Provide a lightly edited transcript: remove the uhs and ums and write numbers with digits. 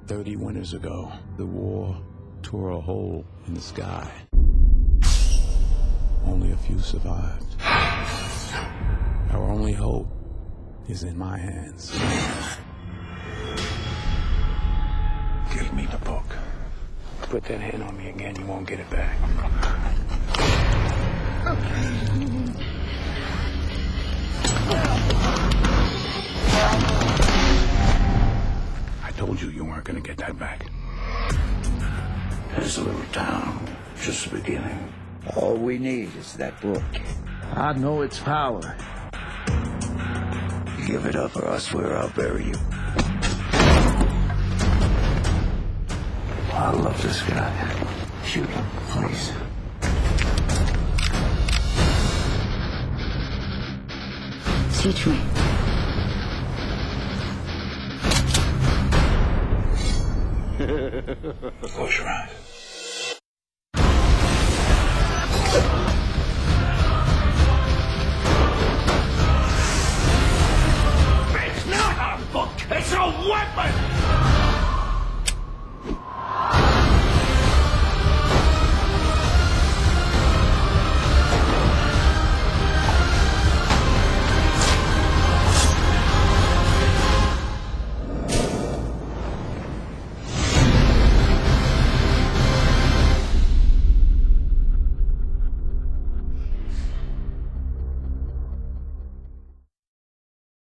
30 winters ago, the war tore a hole in the sky. Only a few survived. Our only hope is in my hands. Give me the book. Put that hand on me again, you won't get it back. I told you you weren't gonna get that back. This little town, just the beginning. All we need is that book. I know its power. Give it up or I swear I'll bury you. I love this guy. Shoot him, please. Teach me. Close your eyes.